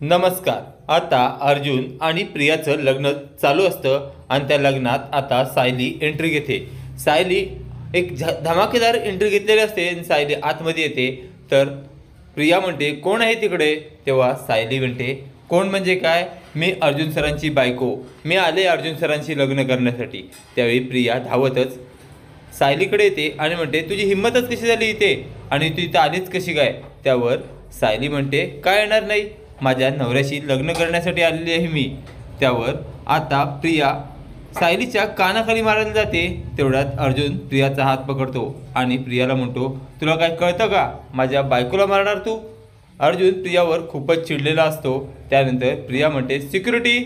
नमस्कार। आता अर्जुन आणि प्रियाचं लग्न चालू असतं आणि त्या लग्नात आता सायली एंट्री घेते। सायली एक धमाकेदार एंट्री घेतलेली असते आणि सायली आतमध्ये येते तर प्रिया म्हणते कोण आहे तिकडे। तेव्हा सायली म्हणते कोण म्हणजे काय, मी अर्जुन सरांची बायको, मी आले अर्जुन सरांशी लग्न करण्यासाठी। त्यावेळी प्रिया धावतच सायलीकडे येते आणि म्हणते तुझी हिंमतच कशी झाली इथे आणि तू इथं आलीच कशी काय। त्यावर सायली म्हणते काय येणार नाही, माझ्या नवऱ्याशी लग्न करण्यासाठी आलेली आहे मी। त्यावर आता प्रिया सायलीच्या कानाखाली मारायला जाते। तेवढ्यात अर्जुन प्रियाचा हात पकडतो आणि प्रियाला म्हणतो तुला काय कळतं का, माझ्या बायकोला मारणार तू। अर्जुन प्रियावर खूपच चिडलेला असतो। त्यानंतर प्रिया म्हणते सिक्युरिटी।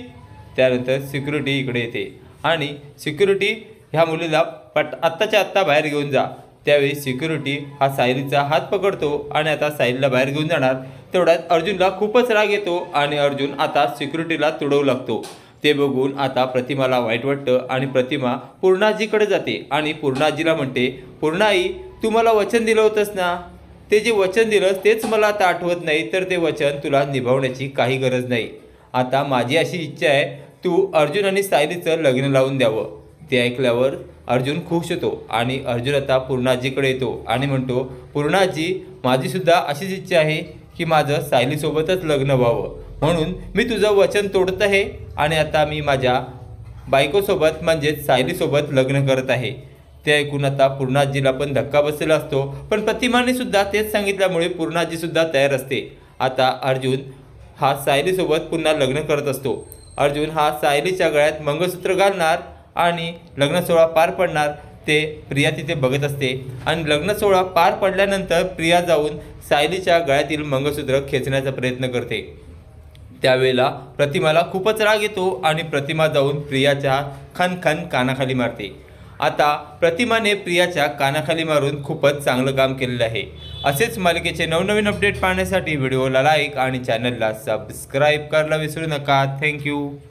त्यानंतर सिक्युरिटी इकडे येते आणि सिक्युरिटी ह्या मुलीला आत्ताच्या आत्ता बाहेर घेऊन जा। त्यावेळी सिक्युरिटी हा सायलीचा हात पकडतो आणि आता सायलीला बाहेर घेऊन जाणार। तेवढ्यात अर्जुनला खूपच राग येतो आणि अर्जुन आता सिक्युरिटीला तुडवू लागतो। ते बघून आता प्रतिमाला वाईट वाटतं आणि प्रतिमा पूर्णाजीकडे जाते आणि पूर्णाजीला म्हणते पूर्णाई तू मला वचन दिलं होतंस ना, ते जे वचन दिलंस तेच मला आता आठवत नाही, तर ते वचन तुला निभावण्याची काही गरज नाही। आता माझी अशी इच्छा आहे तू अर्जुन आणि सायलीचं लग्न लावून द्यावं। ते ऐकल्यावर अर्जुन खुश होतो आणि अर्जुन आता पूर्णाजीकडे येतो आणि म्हणतो पूर्णाजी माझीसुद्धा अशीच इच्छा आहे की माझं सायलीसोबतच लग्न व्हावं, म्हणून मी तुझं वचन तोडत आहे आणि आता मी माझ्या बायकोसोबत म्हणजेच सायलीसोबत लग्न करत आहे। ते ऐकून आता पूर्णाजीला पण धक्का बसलेला असतो, पण प्रतिमाने सुद्धा तेच सांगितल्यामुळे पूर्णाजीसुद्धा तयार असते। आता अर्जुन हा सायलीसोबत पुन्हा लग्न करत असतो। अर्जुन हा सायलीच्या गळ्यात मंगळसूत्र घालणार आणि लग्न सोहळा पार पडणार ते प्रिया तिथे बघत असते आणि लग्न सोहळा पार पडल्यानंतर प्रिया जाऊन सायलीच्या गळ्यातील मंगळसूत्र खेचण्याचा प्रयत्न करते। त्यावेळेला प्रतिमाला खूपच राग येतो आणि प्रतिमा जाऊन प्रियाच्या खनखन कानाखाली मारते। आता प्रतिमाने प्रियाच्या कानाखाली मारून खूपच चांगलं काम केलेलं आहे। असेच मालिकेचे नवनवीन अपडेट पाहण्यासाठी व्हिडिओला लाईक आणि चॅनलला सबस्क्राईब करायला विसरू नका। थँक्यू।